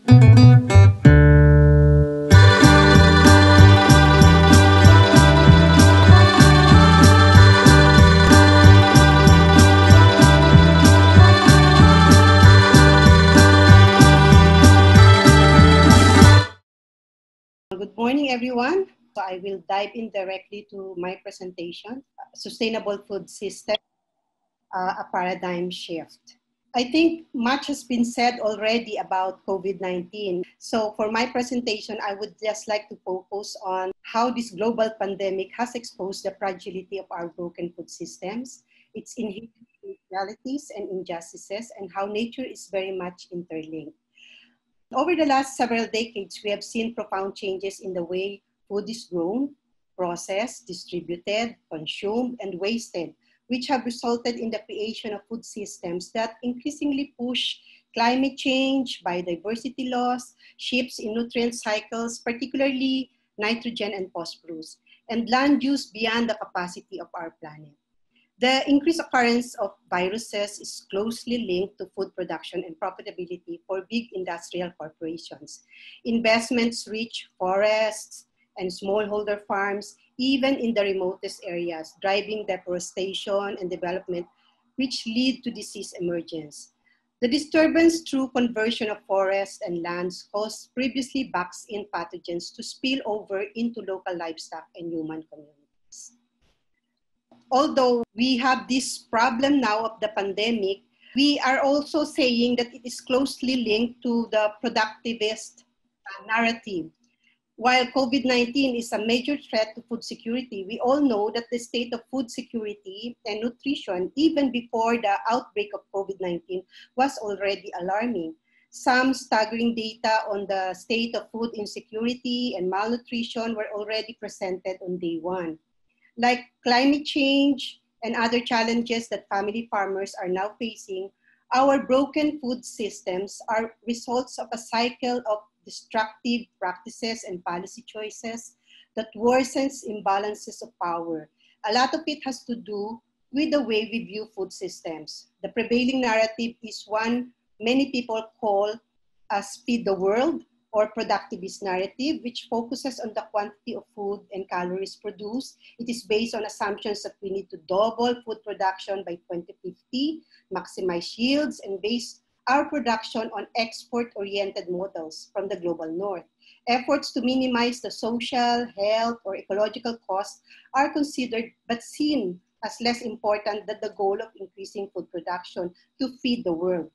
Good morning, everyone. So I will dive in directly to my presentation, Sustainable Food System, a Paradigm Shift. I think much has been said already about COVID-19. So for my presentation, I would just like to focus on how this global pandemic has exposed the fragility of our broken food systems, its inherent inequalities and injustices, and how nature is very much interlinked. Over the last several decades, we have seen profound changes in the way food is grown, processed, distributed, consumed, and wasted, which have resulted in the creation of food systems that increasingly push climate change, biodiversity loss, shifts in nutrient cycles, particularly nitrogen and phosphorus, and land use beyond the capacity of our planet. The increased occurrence of viruses is closely linked to food production and profitability for big industrial corporations. Investments reach forests and smallholder farms, even in the remotest areas, driving deforestation and development, which lead to disease emergence. The disturbance through conversion of forests and lands caused previously boxed-in pathogens to spill over into local livestock and human communities. Although we have this problem now of the pandemic, we are also saying that it is closely linked to the productivist narrative. While COVID-19 is a major threat to food security, we all know that the state of food security and nutrition, even before the outbreak of COVID-19, was already alarming. Some staggering data on the state of food insecurity and malnutrition were already presented on day one. Like climate change and other challenges that family farmers are now facing, our broken food systems are results of a cycle of destructive practices and policy choices that worsens imbalances of power. A lot of it has to do with the way we view food systems. The prevailing narrative is one many people call feed the world, or productivist narrative, which focuses on the quantity of food and calories produced. It is based on assumptions that we need to double food production by 2050, maximize yields, and base our production on export-oriented models from the global north. Efforts to minimize the social, health, or ecological costs are considered but seen as less important than the goal of increasing food production to feed the world.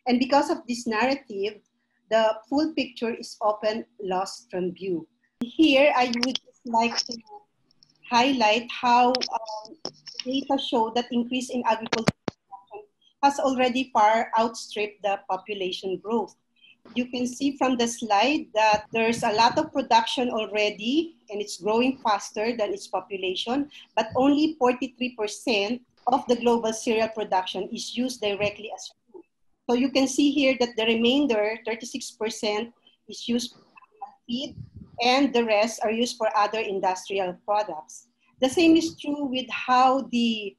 And because of this narrative, the full picture is often lost from view. Here, I would just like to highlight how data show that increase in agriculture has already far outstripped the population growth. You can see from the slide that there's a lot of production already, and it's growing faster than its population, but only 43% of the global cereal production is used directly as food. So you can see here that the remainder, 36%, is used for animal feed, and the rest are used for other industrial products. The same is true with how the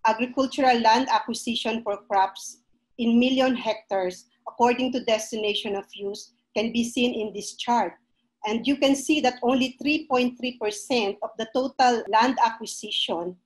agricultural land acquisition for crops in million hectares, according to destination of use, can be seen in this chart. And you can see that only 3.3% of the total land acquisition,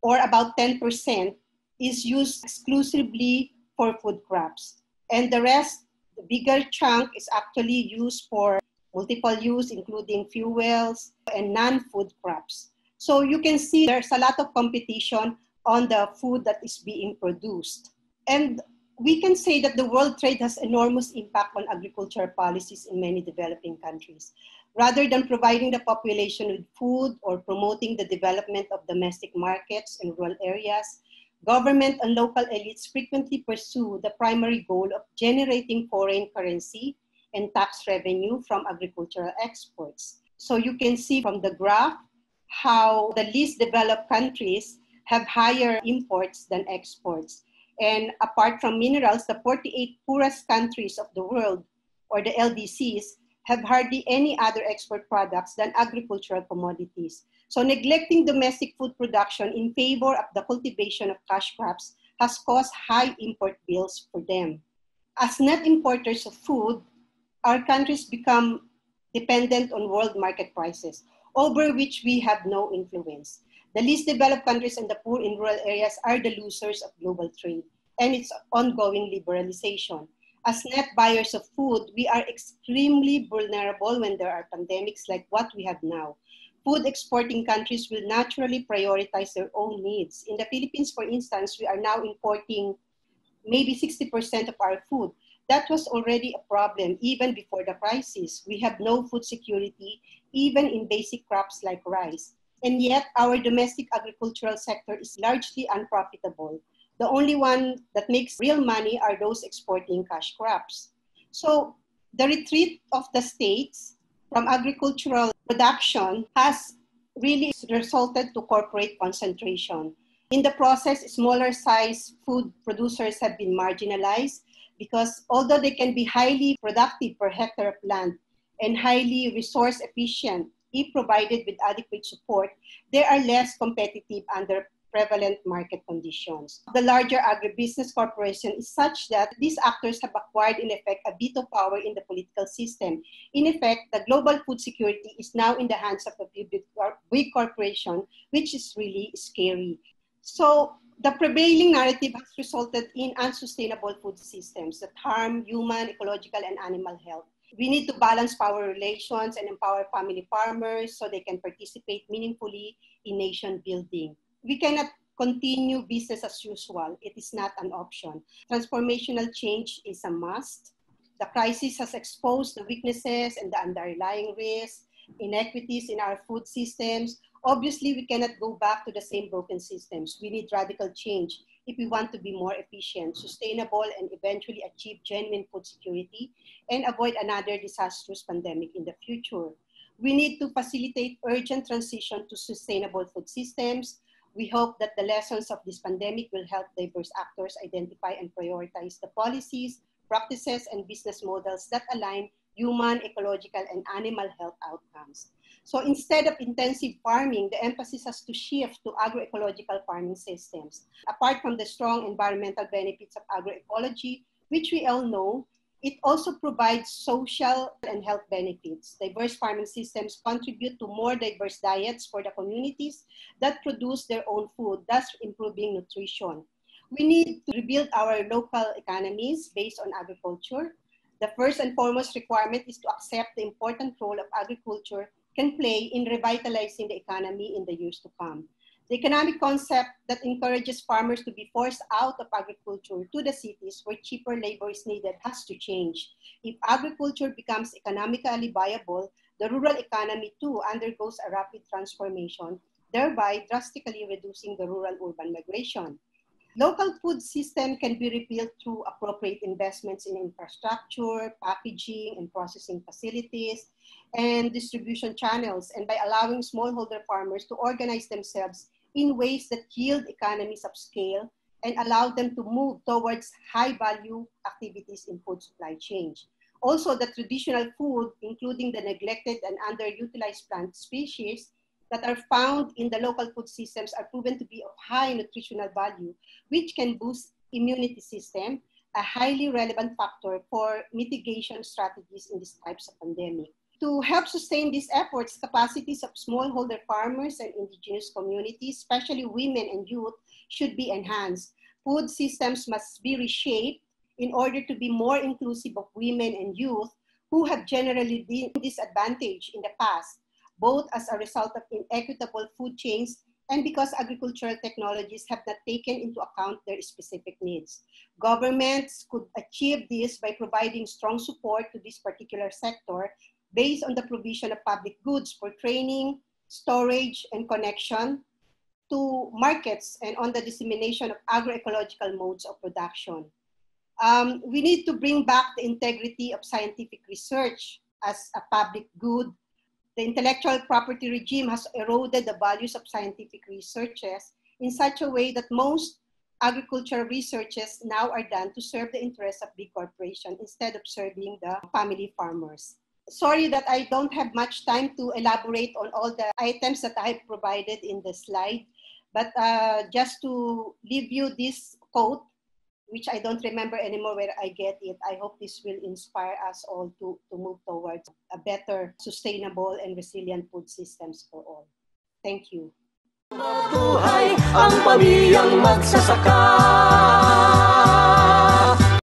or about 10%, is used exclusively for food crops. And the rest, the bigger chunk, is actually used for multiple use, including fuels and non-food crops. So you can see there's a lot of competition on the food that is being produced. And we can say that the world trade has enormous impact on agricultural policies in many developing countries. Rather than providing the population with food or promoting the development of domestic markets in rural areas, government and local elites frequently pursue the primary goal of generating foreign currency and tax revenue from agricultural exports. So you can see from the graph how the least developed countries have higher imports than exports. And apart from minerals, the 48 poorest countries of the world, or the LDCs, have hardly any other export products than agricultural commodities. So neglecting domestic food production in favor of the cultivation of cash crops has caused high import bills for them. As net importers of food, our countries become dependent on world market prices, over which we have no influence. The least developed countries and the poor in rural areas are the losers of global trade and its ongoing liberalization. As net buyers of food, we are extremely vulnerable when there are pandemics like what we have now. Food exporting countries will naturally prioritize their own needs. In the Philippines, for instance, we are now importing maybe 60% of our food. That was already a problem even before the crisis. We have no food security, even in basic crops like rice. And yet, our domestic agricultural sector is largely unprofitable. The only one that makes real money are those exporting cash crops. So the retreat of the states from agricultural production has really resulted to corporate concentration. In the process, smaller size food producers have been marginalized because although they can be highly productive per hectare of land and highly resource efficient, if provided with adequate support, they are less competitive under prevalent market conditions. The larger agribusiness corporation is such that these actors have acquired, in effect, a veto power in the political system. In effect, the global food security is now in the hands of a big corporation, which is really scary. So the prevailing narrative has resulted in unsustainable food systems that harm human, ecological, and animal health. We need to balance power relations and empower family farmers so they can participate meaningfully in nation building. We cannot continue business as usual. It is not an option. Transformational change is a must. The crisis has exposed the weaknesses and the underlying risks, inequities in our food systems. Obviously, we cannot go back to the same broken systems. We need radical change if we want to be more efficient, sustainable, and eventually achieve genuine food security and avoid another disastrous pandemic in the future. We need to facilitate urgent transition to sustainable food systems. We hope that the lessons of this pandemic will help diverse actors identify and prioritize the policies, practices, and business models that align human, ecological, and animal health outcomes. So instead of intensive farming, the emphasis has to shift to agroecological farming systems. Apart from the strong environmental benefits of agroecology, which we all know, it also provides social and health benefits. Diverse farming systems contribute to more diverse diets for the communities that produce their own food, thus improving nutrition. We need to rebuild our local economies based on agriculture. The first and foremost requirement is to accept the important role of agriculture can play in revitalizing the economy in the years to come. The economic concept that encourages farmers to be forced out of agriculture to the cities where cheaper labor is needed has to change. If agriculture becomes economically viable, the rural economy too undergoes a rapid transformation, thereby drastically reducing the rural-urban migration. Local food system can be rebuilt through appropriate investments in infrastructure, packaging and processing facilities, and distribution channels, and by allowing smallholder farmers to organize themselves in ways that yield economies of scale and allow them to move towards high-value activities in food supply chain. Also, the traditional food, including the neglected and underutilized plant species, that are found in the local food systems are proven to be of high nutritional value, which can boost immunity system, a highly relevant factor for mitigation strategies in these types of pandemic. To help sustain these efforts, capacities of smallholder farmers and indigenous communities, especially women and youth, should be enhanced. Food systems must be reshaped in order to be more inclusive of women and youth who have generally been disadvantaged in the past, both as a result of inequitable food chains and because agricultural technologies have not taken into account their specific needs. Governments could achieve this by providing strong support to this particular sector based on the provision of public goods for training, storage, and connection to markets and on the dissemination of agroecological modes of production. We need to bring back the integrity of scientific research as a public good. The intellectual property regime has eroded the values of scientific researches in such a way that most agricultural researches now are done to serve the interests of big corporations instead of serving the family farmers. Sorry that I don't have much time to elaborate on all the items that I have provided in the slide, but just to leave you this quote, which I don't remember anymore where I get it. I hope this will inspire us all to move towards a better, sustainable, and resilient food systems for all. Thank you. Mabuhay ang pamilyang magsasaka.